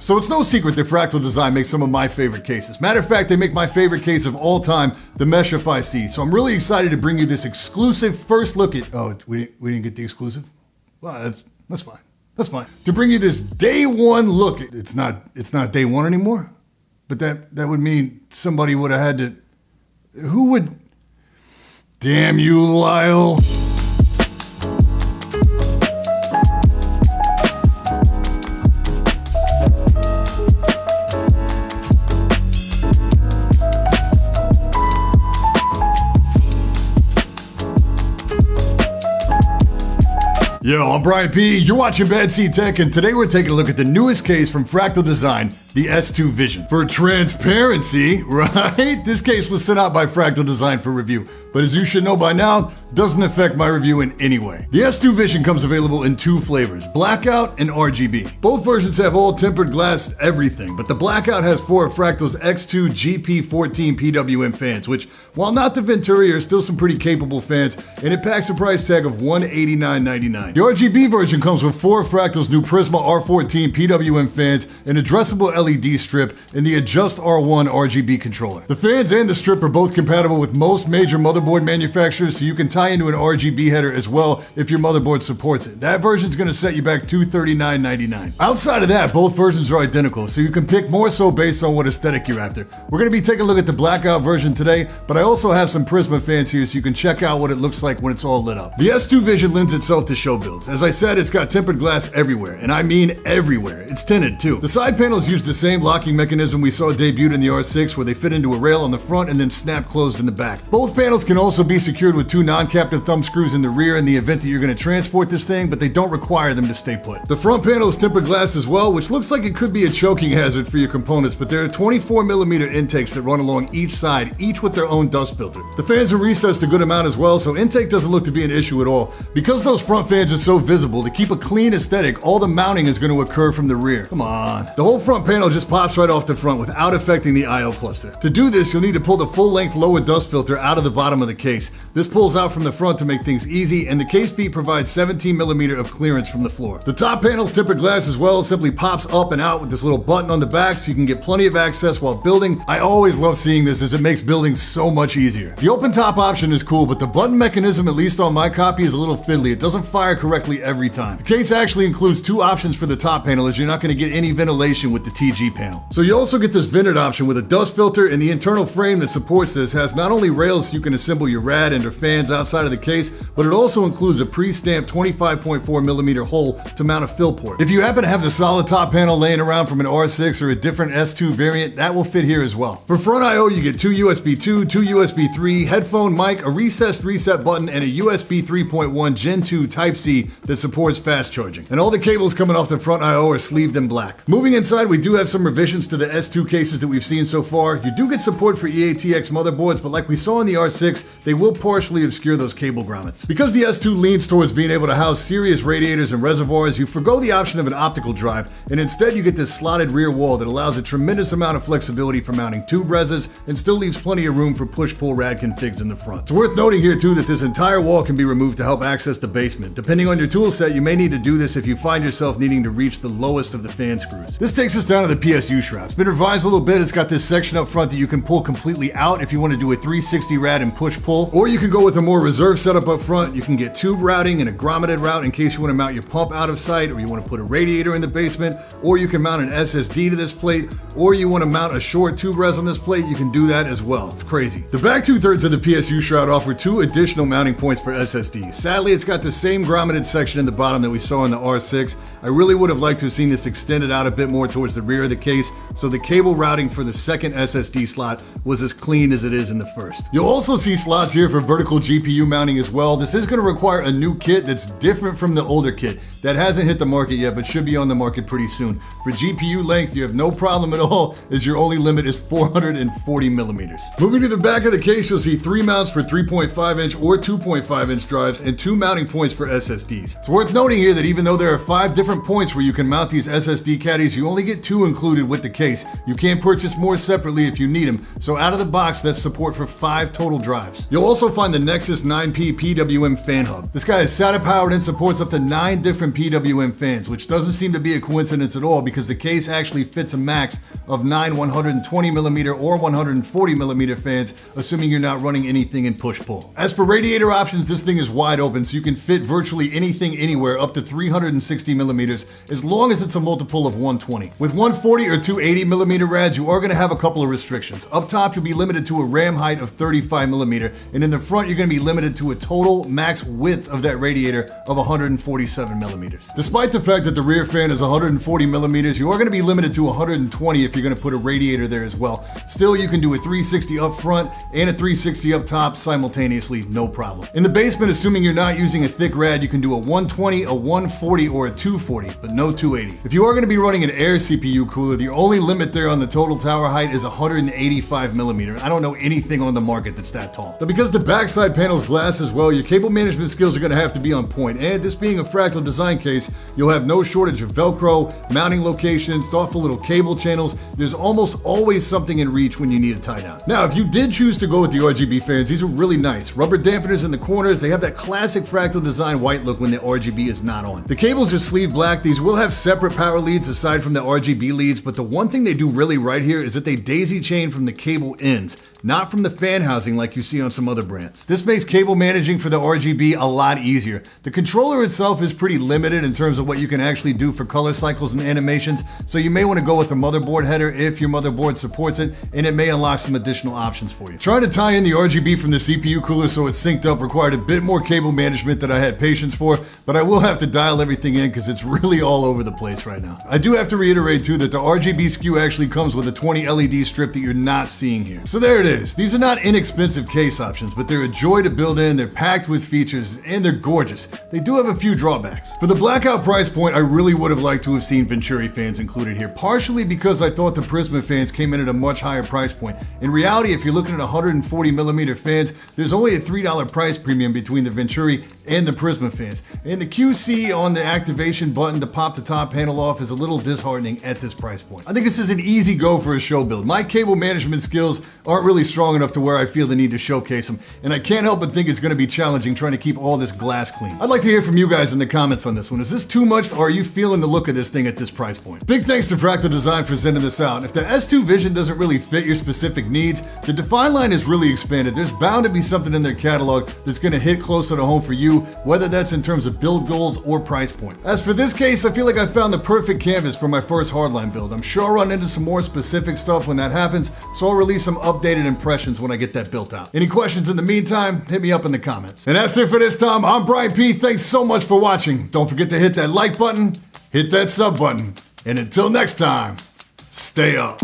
So it's no secret that Fractal Design makes some of my favorite cases. Matter of fact, they make my favorite case of all time, the Meshify C. So I'm really excited to bring you this exclusive first look at, oh, we didn't get the exclusive? Well, that's fine. That's fine. To bring you this day one look. It's not day one anymore, but that would mean somebody would have had to, who would, damn you, Lyle. Yo, I'm Brian P. You're watching Bad Seed Tech, and today we're taking a look at the newest case from Fractal Design, the S2 Vision. For transparency, right? This case was sent out by Fractal Design for review, but as you should know by now, doesn't affect my review in any way. The S2 Vision comes available in two flavors, Blackout and RGB. Both versions have all tempered glass everything, but the Blackout has four of Fractal's X2 GP14 PWM fans, which, while not the Venturi, are still some pretty capable fans, and it packs a price tag of $189.99. The RGB version comes with four of Fractal's new Prisma AL-14 PWM fans, an addressable LED strip, and the Adjust R1 RGB controller. The fans and the strip are both compatible with most major motherboard manufacturers, so you can tie into an RGB header as well if your motherboard supports it. That version's gonna set you back $239.99. Outside of that, both versions are identical, so you can pick more so based on what aesthetic you're after. We're gonna be taking a look at the Blackout version today, but I also have some Prisma fans here so you can check out what it looks like when it's all lit up. The S2 Vision lends itself to show builds. As I said, it's got tempered glass everywhere, and I mean everywhere. It's tinted too. The side panels use the same locking mechanism we saw debuted in the R6, where they fit into a rail on the front and then snap closed in the back. Both panels can also be secured with two non-captive thumb screws in the rear in the event that you're going to transport this thing, but they don't require them to stay put. The front panel is tempered glass as well, which looks like it could be a choking hazard for your components, but there are 24mm intakes that run along each side, each with their own dust filter. The fans are recessed a good amount as well, so intake doesn't look to be an issue at all. Because those front fans are so visible, to keep a clean aesthetic, all the mounting is going to occur from the rear. Come on. The whole front panel just pops right off the front without affecting the I/O cluster. To do this, you'll need to pull the full-length lower dust filter out of the bottom of the case. This pulls out from the front to make things easy, and the case feet provides 17mm of clearance from the floor. The top panel's tempered glass as well simply pops up and out with this little button on the back so you can get plenty of access while building. I always love seeing this as it makes building so much easier. The open top option is cool, but the button mechanism, at least on my copy, is a little fiddly. It doesn't fire correctly every time. The case actually includes two options for the top panel, as you're not going to get any ventilation with the TG panel. So you also get this vented option with a dust filter, and the internal frame that supports this has not only rails so you can assemble your rad and or fans outside of the case, but it also includes a pre-stamped 25.4mm hole to mount a fill port. If you happen to have the solid top panel laying around from an R6 or a different S2 variant, that will fit here as well. For front I/O, you get two USB 2, two USB 3, headphone mic, a recessed reset button, and a USB 3.1 Gen 2 Type-C that supports fast charging. And all the cables coming off the front I/O are sleeved in black. Moving inside, we do have some revisions to the S2 cases that we've seen so far. You do get support for EATX motherboards, but like we saw in the R6, they will partially obscure those cable grommets. Because the S2 leans towards being able to house serious radiators and reservoirs, you forgo the option of an optical drive, and instead you get this slotted rear wall that allows a tremendous amount of flexibility for mounting tube reses and still leaves plenty of room for push-pull rad configs in the front. It's worth noting here too that this entire wall can be removed to help access the basement. Depending on your tool set, you may need to do this if you find yourself needing to reach the lowest of the fan screws. This takes us down to the PSU shroud. It's been revised a little bit. It's got this section up front that you can pull completely out if you want to do a 360 rad and push-pull, or you can go with a more reserved setup up front. You can get tube routing and a grommeted route in case you want to mount your pump out of sight, or you want to put a radiator in the basement, or you can mount an SSD to this plate, or you want to mount a short tube res on this plate. You can do that as well. It's crazy. The back 2/3 of the PSU shroud offer two additional mounting points for SSDs. Sadly, it's got the same grommeted section in the bottom that we saw in the R6. I really would have liked to have seen this extended out a bit more towards the rear of the case, so the cable routing for the second SSD slot was as clean as it is in the first. You'll also see slots here for vertical GPU mounting as well. This is going to require a new kit that's different from the older kit. That hasn't hit the market yet, but should be on the market pretty soon. For GPU length, you have no problem at all, as your only limit is 440mm. Moving to the back of the case, you'll see three mounts for 3.5-inch or 2.5-inch drives and two mounting points for SSDs. It's worth noting here that even though there are 5 different points where you can mount these SSD caddies, you only get 2 included with the case. You can purchase more separately if you need them. So out of the box, that's support for 5 total drives. You'll also find the Nexus 9P PWM fan hub. This guy is SATA powered and supports up to 9 different PWM fans, which doesn't seem to be a coincidence at all because the case actually fits a max of 9 120mm or 140mm fans, assuming you're not running anything in push-pull. As for radiator options, this thing is wide open, so you can fit virtually anything anywhere up to 360mm as long as it's a multiple of 120. With 140 or 280mm rads, you are going to have a couple of restrictions. Up top, you'll be limited to a ram height of 35mm, and in the front, you're going to be limited to a total max width of that radiator of 147mm. Despite the fact that the rear fan is 140mm, you are going to be limited to 120 if you're going to put a radiator there as well. Still, you can do a 360 up front and a 360 up top simultaneously, no problem. In the basement, assuming you're not using a thick rad, you can do a 120, a 140, or a 240, but no 280. If you are going to be running an air CPU cooler, the only limit there on the total tower height is 185mm. I don't know anything on the market that's that tall. But because the backside panel's glass as well, your cable management skills are going to have to be on point. And this being a Fractal design case, you'll have no shortage of Velcro, mounting locations, thoughtful little cable channels. There's almost always something in reach when you need a tie down. Now, if you did choose to go with the RGB fans, these are really nice. Rubber dampeners in the corners, they have that classic Fractal design white look when the RGB is not on. The cables are sleeve black. These will have separate power leads aside from the RGB leads, but the one thing they do really right here is that they daisy chain from the cable ends, not from the fan housing like you see on some other brands. This makes cable managing for the RGB a lot easier. The controller itself is pretty limited in terms of what you can actually do for color cycles and animations, so you may want to go with a motherboard header if your motherboard supports it, and it may unlock some additional options for you. Trying to tie in the RGB from the CPU cooler so it's synced up required a bit more cable management than I had patience for, but I will have to dial everything in because it's really all over the place right now. I do have to reiterate too that the RGB SKU actually comes with a 20 LED strip that you're not seeing here. So there it is. These are not inexpensive case options, but they're a joy to build in, they're packed with features, and they're gorgeous. They do have a few drawbacks. For the Blackout price point, I really would have liked to have seen Venturi fans included here, partially because I thought the Prisma fans came in at a much higher price point. In reality, if you're looking at 140mm fans, there's only a $3 price premium between the Venturi and the Prisma fans. And the QC on the activation button to pop the top panel off is a little disheartening at this price point. I think this is an easy go for a show build. My cable management skills aren't really strong enough to where I feel the need to showcase them, and I can't help but think it's going to be challenging trying to keep all this glass clean. I'd like to hear from you guys in the comments on this one. Is this too much, or are you feeling the look of this thing at this price point? Big thanks to Fractal Design for sending this out. If the S2 Vision doesn't really fit your specific needs, the Define line is really expanded. There's bound to be something in their catalog that's going to hit closer to home for you, whether that's in terms of build goals or price point. As for this case, I feel like I found the perfect canvas for my first hardline build. I'm sure I'll run into some more specific stuff when that happens, so I'll release some updated impressions when I get that built out. Any questions in the meantime, hit me up in the comments. And that's it for this time. I'm Brian P. Thanks so much for watching. Don't forget to hit that like button, hit that sub button, and until next time, stay up.